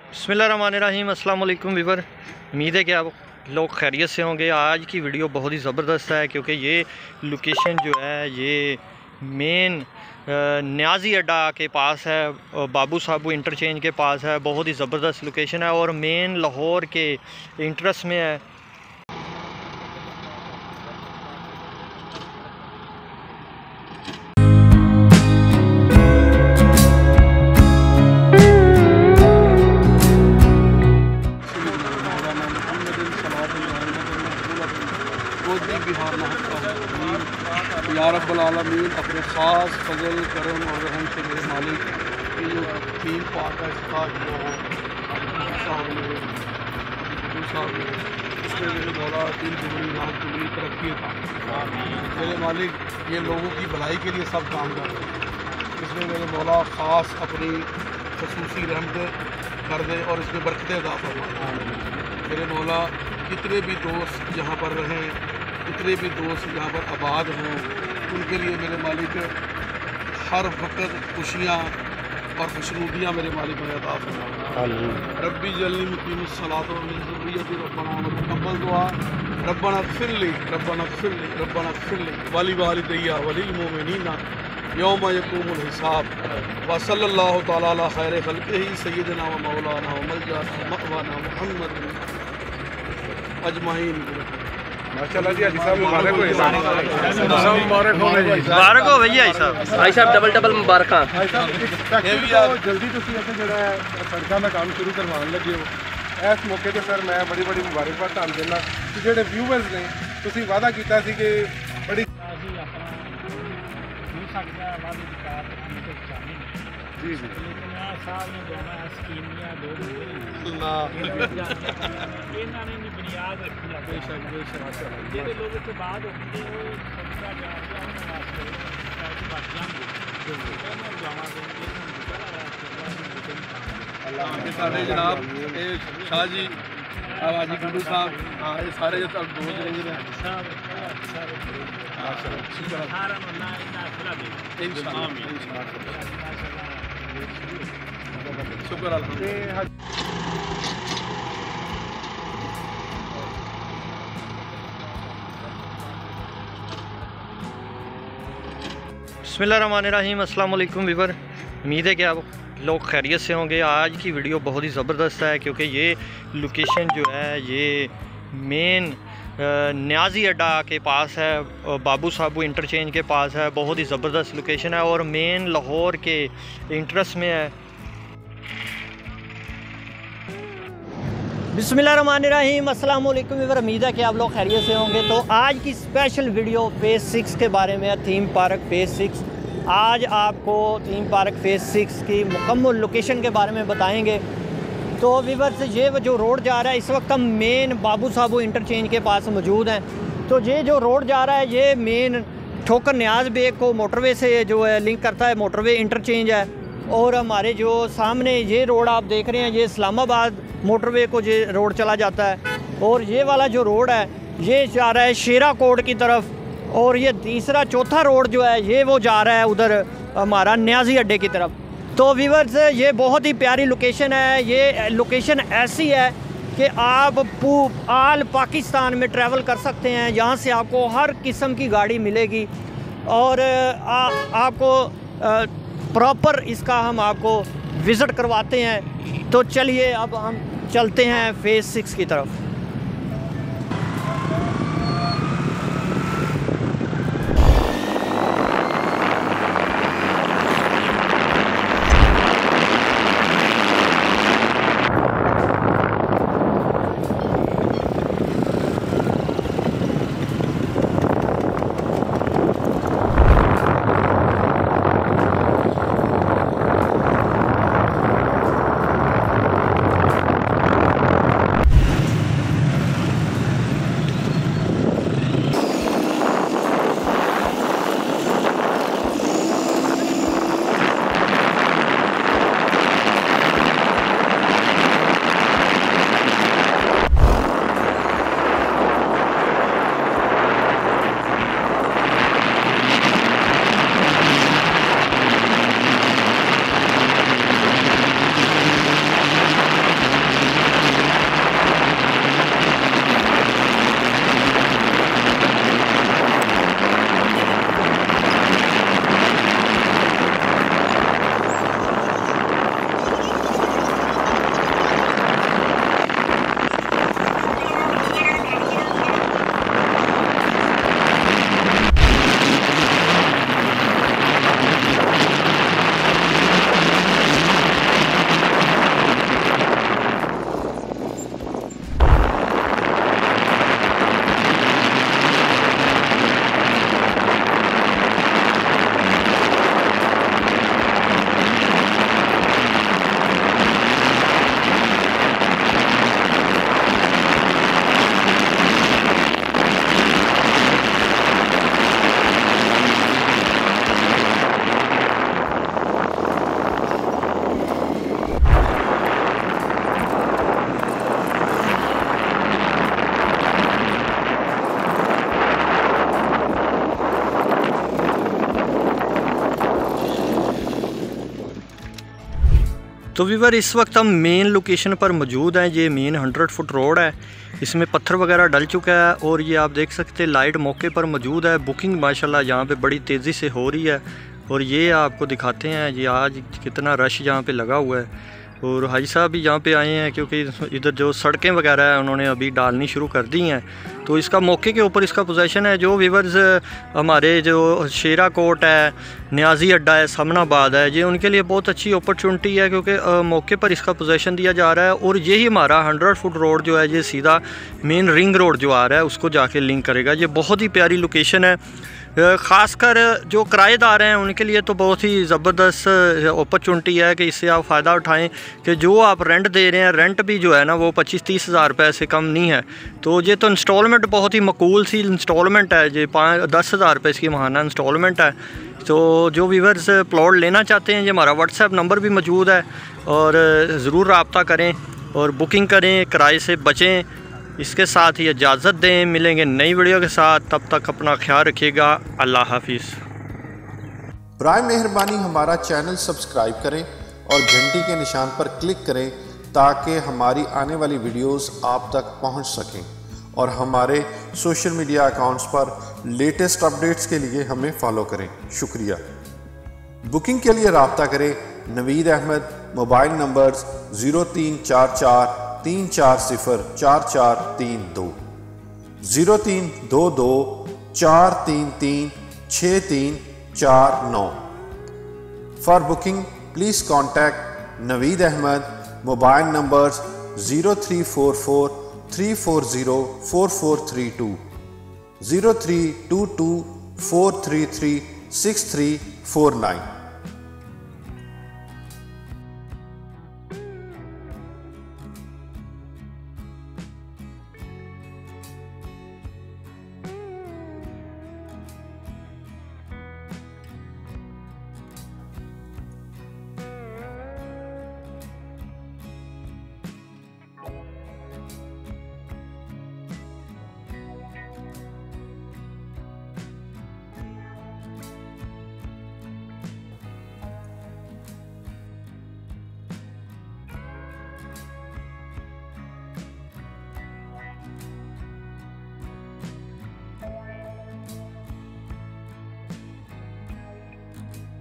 बिस्मिल्लाहिर्रहमानिर्रहीम। अस्सलाम वालेकुम व्यूअर, उम्मीद है कि आप लोग खैरियत से होंगे। आज की वीडियो बहुत ही ज़बरदस्त है क्योंकि ये लोकेशन जो है ये मेन न्याजी अड्डा के पास है, बाबू साबू इंटरचेंज के पास है। बहुत ही ज़बरदस्त लोकेशन है और मेन लाहौर के इंटरेस्ट में है। या रब्बल आलमीन, अपने ख़ास फजल करम और रहम से मेरे मालिक की जो तीन पाक है इसका साहब ने इसमें मेरे मौला तीन दुगनी रात दुगनी तरक्की था। मेरे मालिक ये लोगों की भलाई के लिए सब काम कर रहे हैं। इसमें मेरे मौला ख़ास अपनी खसूसी रहमत कर दे और इसमें बरकतें अता फरमा। मेरे मौला जितने भी दोस्त यहाँ पर रहें, जितने भी दोस्त यहाँ पर आबाद हों, उनके लिए मेरे मालिक हर वक्त खुशियाँ और खुशनुदियाँ मेरे मालिक में अता फरमा। रब्बी जल्ली मुकीमुस सलात व मिन ज़ुर्रिय्यति रब्बना व तक़ब्बल दुआ रब्बना ग़फ़िरली वली वालिदैया वलिल मुमिनीना यौम यक़ूमुल हिसाब व सल्लल्लाहु तआला अला खैरि ख़ल्क़िही सय्यिदना व मौलाना व मलजाना व मअवाना मुहम्मद अजमाइन। माशाल्लाह जी, हाजी साहब मुबारक हो। मुबारक हो भैया भाई साहब डबल मुबारक। जल्दी तुसी ऐसे जरा सड़कों का काम शुरू करवाने लगे हो। इस मौके पर सर मैं बड़ी मुबारकबाद तुहानू देना कि जो व्यूअर्स ने तुसी वादा किया सी कि बड़ी जी जी जनाब शाह जी आवाजी गुरु साहब, हाँ ये सारे जो दोस्त रहेंगे शुक्र अल्हम्दुलिल्लाह। बिस्मिल्लाहिर्रहमानिर्रहीम। अस्सलाम वालेकुम व्यूअर, उम्मीद है कि आप लोग खैरियत से होंगे। आज की वीडियो बहुत ही ज़बरदस्त है क्योंकि ये लोकेशन जो है ये मेन न्याजी अड्डा के पास है, बाबू साबू इंटरचेंज के पास है। बहुत ही ज़बरदस्त लोकेशन है और मेन लाहौर के इंटरेस्ट में है। बिस्मिल्लाहिर्रहमानिर्रहीम। अस्सलाम वालेकुम व्यूअर, उम्मीद है कि आप लोग खैरियत से होंगे। तो आज की स्पेशल वीडियो फेज़ 6 के बारे में है, थीम पार्क फेज़ 6। आज आपको थीम पार्क फेज़ 6 की मुकम्मल लोकेशन के बारे में बताएंगे। तो व्यूअर्स, ये जो रोड जा रहा है इस वक्त हम मेन बाबू साबू इंटरचेंज के पास मौजूद हैं। तो ये जो रोड जा रहा है ये मेन ठोकर न्याज बेग को मोटरवे से जो है लिंक करता है, मोटरवे इंटरचेंज है। और हमारे जो सामने ये रोड आप देख रहे हैं ये इस्लामाबाद मोटरवे को ये रोड चला जाता है। और ये वाला जो रोड है ये जा रहा है शेरा कोट की तरफ। और ये तीसरा चौथा रोड जो है ये वो जा रहा है उधर हमारा न्याजी अड्डे की तरफ। तो व्यूअर्स, ये बहुत ही प्यारी लोकेशन है। ये लोकेशन ऐसी है कि आप आल पाकिस्तान में ट्रैवल कर सकते हैं। यहाँ से आपको हर किस्म की गाड़ी मिलेगी और आपको प्रॉपर इसका हम आपको विज़िट करवाते हैं। तो चलिए अब हम चलते हैं फेज़ 6 की तरफ। तो व्यूअर इस वक्त हम मेन लोकेशन पर मौजूद हैं। ये मेन 100 फुट रोड है, इसमें पत्थर वगैरह डल चुका है और ये आप देख सकते हैं लाइट मौके पर मौजूद है। बुकिंग माशाल्लाह यहाँ पे बड़ी तेज़ी से हो रही है और ये आपको दिखाते हैं ये आज कितना रश यहाँ पे लगा हुआ है। और हाजी साहब भी यहाँ पे आए हैं क्योंकि इधर जो सड़कें वगैरह हैं उन्होंने अभी डालनी शुरू कर दी हैं। तो इसका मौके के ऊपर इसका पोजीशन है। जो व्यूअर्स हमारे जो शेरा कोट है, न्याजी अड्डा है, समनाबाद है, ये उनके लिए बहुत अच्छी अपॉर्चुनिटी है क्योंकि मौके पर इसका पोजीशन दिया जा रहा है। और यही हमारा 100 फुट रोड जो है ये सीधा मेन रिंग रोड जो आ रहा है उसको जाके लिंक करेगा। ये बहुत ही प्यारी लोकेशन है, ख़ासकर जो किराएदार हैं उनके लिए तो बहुत ही ज़बरदस्त अपॉर्चुनिटी है कि इससे आप फ़ायदा उठाएं कि जो आप रेंट दे रहे हैं, रेंट भी जो है ना वो 25-30 हज़ार रुपये से कम नहीं है। तो ये तो इंस्टॉलमेंट बहुत ही मकबूल सी इंस्टॉलमेंट है, ये 10 हज़ार रुपये इसकी माहाना इंस्टॉलमेंट है। तो जो व्यूअर्स प्लॉट लेना चाहते हैं ये हमारा व्हाट्सएप नंबर भी मौजूद है और ज़रूर रब्ता करें और बुकिंग करें, किराए से बचें। इसके साथ ही इजाज़त दें, मिलेंगे नई वीडियो के साथ, तब तक अपना ख्याल रखिएगा। अल्लाह हाफिज़। बराए मेहरबानी हमारा चैनल सब्सक्राइब करें और घंटी के निशान पर क्लिक करें ताकि हमारी आने वाली वीडियोस आप तक पहुंच सकें और हमारे सोशल मीडिया अकाउंट्स पर लेटेस्ट अपडेट्स के लिए हमें फॉलो करें। शुक्रिया। बुकिंग के लिए रब्ता करें Naveed Ahmad, mobile numbers 0344 340 4432 0322 433 6349। For booking, please contact Naveed Ahmed. Mobile numbers 0344 340 4432 0322 433 6349।